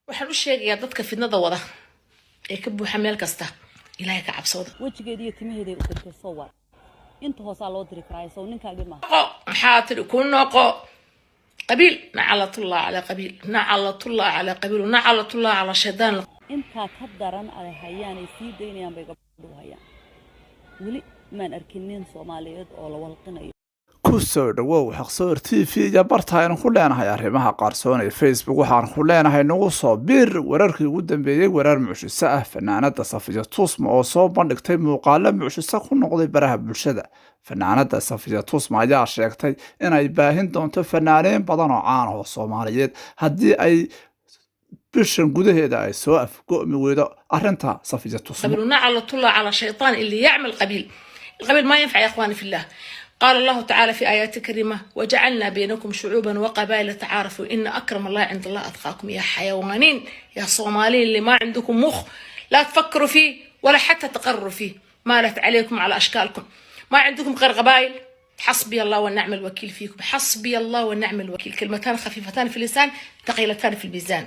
waxaan u sheegayaa dadka fidnada wada ee ka buuxa meel kasta ilaahay ka cabsooda wajigeeda iyo timaheeda u dirtay soo war inta hoosaa loo diri karaa soo ninkaagi ma maxaa tiri ku noqo qabiil nacalatullaah ala qabiil nacalatullaah ala qabiil nacalatullaah ala shaydaan inta ka daran ay hayaan ay sii deynayaan bay gabadhu hayaan wali maan arkinin Soomaaliyeed oo la walqinayo kusoo dhawow xaqsoor TV ya bartaayna ku leenahay arrimaha qarsoon ee Facebook waxaan ku leenahay nagu soo bir wararkii ugu dambeeyay warar mucjisa ah fanaanada Safiya Tusma oo soo bandhigtay muuqaalo mucjisa ku noqday baraha bulshada fanaanada Safiya Tusma ayaa sheegtay in ay baahin doonto fanaaneen badan oo caan ah oo Soomaaliyeed haddii ay bishan gudaheeda ay soo afgo'mi weydo arrinta Safiya Tusma qabiil nacalatullaah ala shaydaan اللي يعمل qabiil القبيل ما ينفع يا اخواني في الله قال الله تعالى في آيات كريمة وجعلنا بينكم شعوبا وقبائل تعارفوا إن أكرم الله عند الله أتقاكم يا حيوانين يا صوماليين اللي ما عندكم مخ لا تفكروا فيه ولا حتى تقرروا فيه مالت عليكم على أشكالكم ما عندكم غير قبائل حسبي الله ونعم الوكيل فيكم حسبي الله ونعم الوكيل كلمتان خفيفتان في اللسان ثقيلتان في الميزان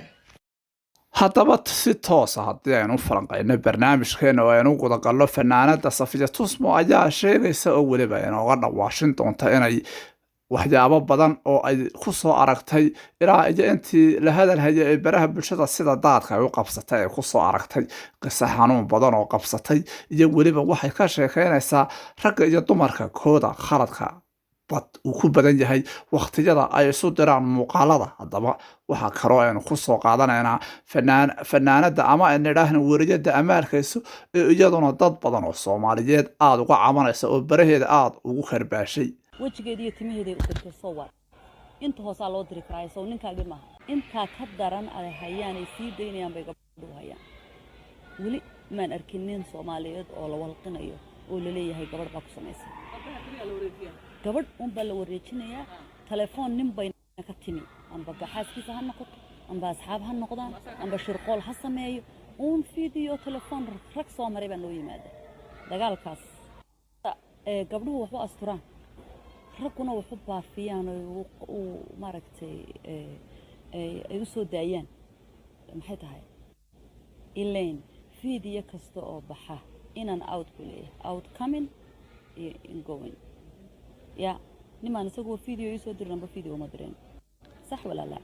haddaba si toos ah haddii aynu falanqayno barnaamijkeena oo aynu guda galno fanaanada Safiya Tusma ayaa sheegaysa oo waliba inooga dhawaashin doonta inay waxyaabo badan oo ay ku soo aragtay ilaa iyo intii la hadalhayay ee baraha bulshada sida daadka ay u qabsatay ay ku soo aragtay qisa xanuun badan oo qabsatay iyo waliba waxay ka sheekeynaysaa ragga iyo dumarka kooda khaladka uu ku badan yahay waqtiyada ay isu diraan muuqaalada haddaba waxa kale oo aynu ku soo qaadanaynaa fanaanada ama aan idhaahno wariyada amaalkayso ee iyaduna dad badan oo Soomaaliyeed aad uga cabanaysa oo baraheeda aad ugu karbaashay wajigeeda iyo timaheeda u dirtay soo war inta hoosaa loo diri karaa soo ninkaagi ma inta ka daran ay hayaan ay sii deynayaan bay gabadhu hayaan wali maan arkinin Soomaaliyeed oo la walqinayo oo la leeyahay gabadh baa ku sameysay gabadh baa la wareejinayaa telefoon nin bay ka timi amba gaxaaskiisa ha noqoto amba asxaab ha noqdaan amba shirqool ha sameeyo video telefoon rag soo maray baa noo yimaada dagaalkaas gabdhuhu waxba asturaan raguna waxu baafiyaan oo maaragtay ay u soo daayaan maxay tahay ileen video kasta oo baxa inaan out ku leeyahay out coming in going يا نما نسوي فيديو يصدر نبى فيديو ما درين صح ولا لا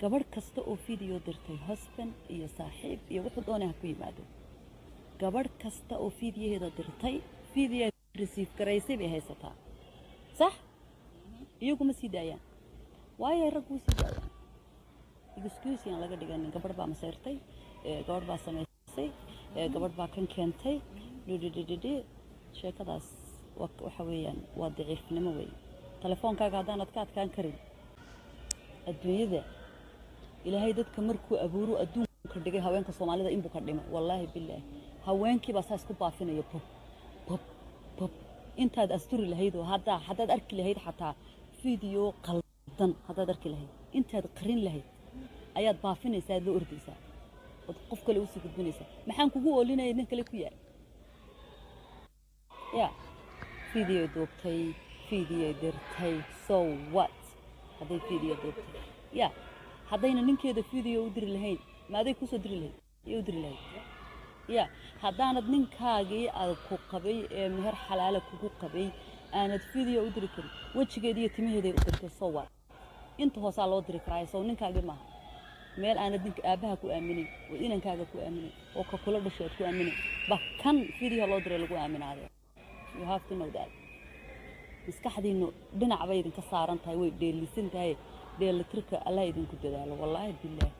قبل كستو فيديو درتي husband يا صاحب يا واحد أنا هكوي بعده قبل كستو فيديو هذا درتي فيديو ريسيف كريسي بهاي ستا صح يوكم سيدايا واي رجوا سيدايا excuse يعني لقى دقان قبل بقى مسيرتي قبل بقى سميتي قبل بقى كنتي دي شيء كذا وحويان وضعيف نموي تلفون كاغادان adkaad kan karin adduunyada ilaahay dadka markuu abuuro adduunka dhigay haweenka Soomaalida in buu ka dhimo wallahi billaah haweenkii baa saas ku baafinayo pop intaad asturi lahayd oo hadaad arki lahayd xataa video qaldan hadaad arki lahayd intaad qarin lahayd ayaad baafinaysaa loo ordaysaa oo qof kale u sii gudbinaysaa maxaan kugu oolinay nin kale ku yaay فيديو دوبتي فيديو درتي so what هذا فيديو دوبتي يا هذين نينكيدا فيديو ودري لهين ما هذا كوسو دري لهين يودري لهين يا هذانا نينكاغي aad ku qabay meher xalaal ku qabay aanad فيديو ودري karin wajigeeda iyo timaheeda u dirtay so what inta hoosaa loo diri karaa soo ninkaagi ma meel aanad ninka aabaha ku aaminin oo inankaaga ku aaminin oo ka kula dhashay ku aaminin ba kan فيديو loo diray lagu aaminaado you have to know that iskaxdiinu dhinac bay idin ka saaran tahay way dheelisan tahay dheelitirka Allah idin ku dadaalo wallahi billaah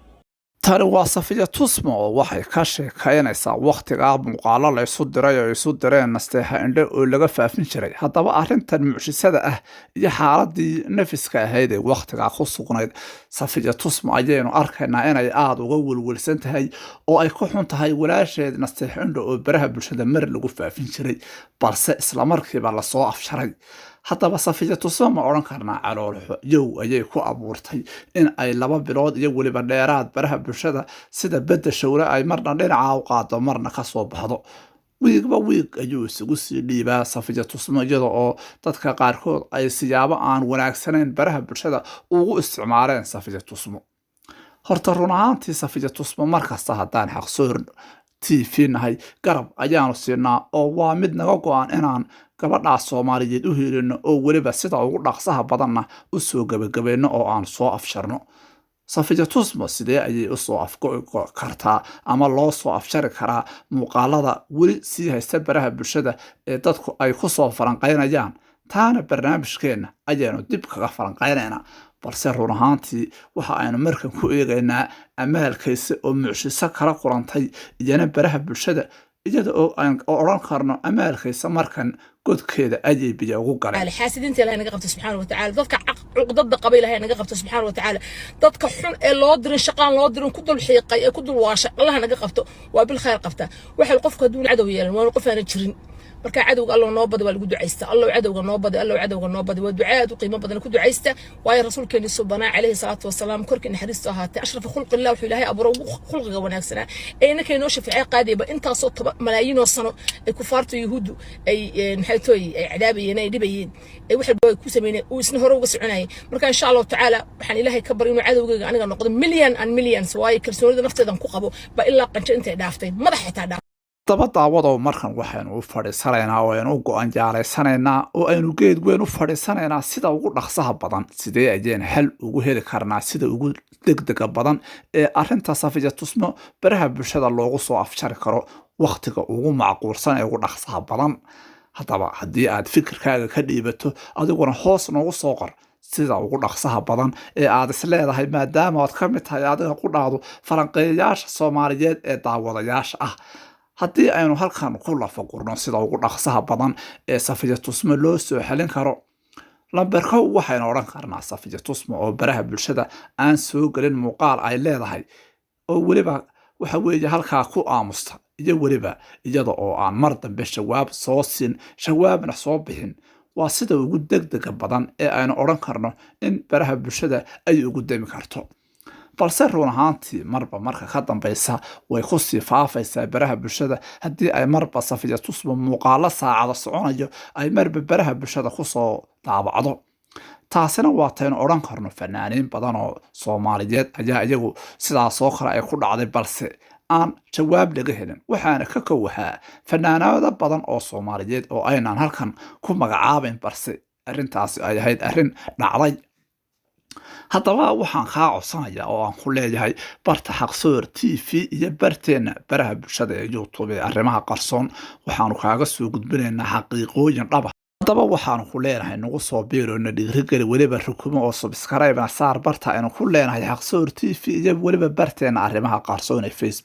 tani waa Safiya Tusma oo waxay ka sheekaynaysaa waqtiga muuqaalo la isu diray oo isu direen nasteexa indho oo laga faafin jiray haddaba arrintan mucjisada ah iyo xaaladii nafiska ahayd ee waqtiga ku sugnayd Safiya Tusma ayaynu arkaynaa inay aad uga walwalsan tahay oo ay ku xun tahay walaasheed nasteexa indho oo baraha bulshada mar lagu faafin jiray balse isla markiiba la soo afsharay haddaba Safiya Tusma oran karnaa caloolxo yow ayay ku abuurtay in ay 2 bilood iyo waliba dheeraad baraha bulshada sida bedda shawra ay marna dhinaca u qaado marna ka soo baxdo wiigba wiig ayuu isugu sii dhiibaa Safiya Tusma iyada oo dadka qaarkood ay siyaabo aan wanaagsanayn baraha bulshada ugu isticmaaleen Safiya Tusma horta run ahaantii safiya tusmo markasta haddaan xaqsoor TV nahay garab ayaanu siinaa oo waa mid naga go'an inaan gabadhaas Soomaaliyeed u helino oo weliba sida ugu dhaqsaha badanna u soo gabagabayno oo aan soo afsharno safiya tusmo sidee ayay u soo afgo'i kartaa ama loo soo afshari karaa muuqaalada weli sii haysta baraha bulshada ee dadku ay ku soo falanqaynayaan taana barnaamijkeena ayaanu dib kaga falanqaynaynaa balse run ahaantii waxa aynu markan ku eegaynaa amaalkaysa oo mucjiso kala kulantay iyana baraha bulshada iyada oo aan oran karno amaalkaysa markan godkeeda ayay biyo ugu galeen xaasidiinta ilaahay naga qabto subxaanahu wa tacaala dadka cuqdada qaba ilaahay naga qabto subxaanahu wa tacaala dadka xun ee loo dirin shaqaan loo dirin ku dul xiiqay ee ku dul waasha allah naga qabto waa bil khayr qabta waxa qofku haduu cadow yeelan waa qof aan jirin marka cadowga Allah noo bad waa lagu duceysta Allah cadowga noo bad Allah cadowga noo bad waa ducaad u qiimo badan ku duceysta waayo rasuulkeena subhanahu alayhi salatu wasalaam korkii naxariisto ahaatay ashraf khulq Allah wuxuu ilaahay abro khulqiga wanaagsanaa ee inaka inoo shafiicay qaadiba intaas oo malaayiin oo sano ay kufaartu yahuudu ay maxay tooy ay cadaabayeen ay dhibayeen ay waxa ku sameeyeen oo isna hore uga soconayay marka insha Allah taala waxaan ilaahay ka bari inuu cadowga aniga noqdo millions waayo kalsoonida nafteedan ku qabo ba ilaa qanjo intay dhaaftay madax xitaa daba daawado markan waxaanu u fadhiisanaynaa oo aynu go'aan jaalaysanayna oo aynu geed weyn u fadhiisanaynaa sida ugu dhaqsaha badan sidee ayeen hal ugu heli karnaa sida ugu degdega badan ee arinta safiya tusmo baraha bulshada loogu soo afjari karo waqtiga ugu macquulsan ee ugu dhaqsaha badan haddaba haddii aad fikirkaaga ka dhiibato adiguna hoos noogu soo qor sida ugu dhaqsaha badan ee aad isleedahay maadaama aad ka mid tahay adiga ku dhaado falanqeeyayaasha Soomaaliyeed ee daawadayaasha ah haddii aynu halkan ku lafagurno sida ugu dhaqsaha badan ee safiya tusmo loo soo xalin karo lambarka waxaynu oran karnaa safiya tusmo oo baraha bulshada aan soo galin muuqaal ay leedahay oo weliba waxa weeye halkaa ku aamusta iyo weliba iyada oo aan mar dambe jawaab soo siin jawaabna soo bixin waa sida ugu degdega badan ee aynu oran karno in baraha bulshada ay ugu dami karto balse run ahaantii marba marka ka dambaysa way ku sii faafaysaa baraha bulshada haddii ay marba safiya tusmo muuqaalo saacada soconayo ay marba baraha bulshada ku soo daabacdo taasina waa taynu oran karno fanaaniin badan oo Soomaaliyeed ayaa iyagu sidaas oo kale ay ku dhacday balse aan jawaab laga helin waxaana ka koowaha fanaanada badan oo Soomaaliyeed oo aynaan halkan ku magacaabayn balse arintaasi ay ahayd arin dhacday haddaba waxaan kaa codsanayaa oo aan ku leeyahay barta xaqsoor TV iyo barteena baraha bulshada ee YouTube ee arrimaha qarsoon waxaanu kaaga soo gudbinaynaa xaqiiqooyin dhab ah haddaba waxaanu ku leenahay nagu soo biirona dhiirigeli weliba rukumo oo subscribe na saar barta aynu ku leenahay xaqsoor TV iyo weliba barteena arrimaha qarsoon ee Facebook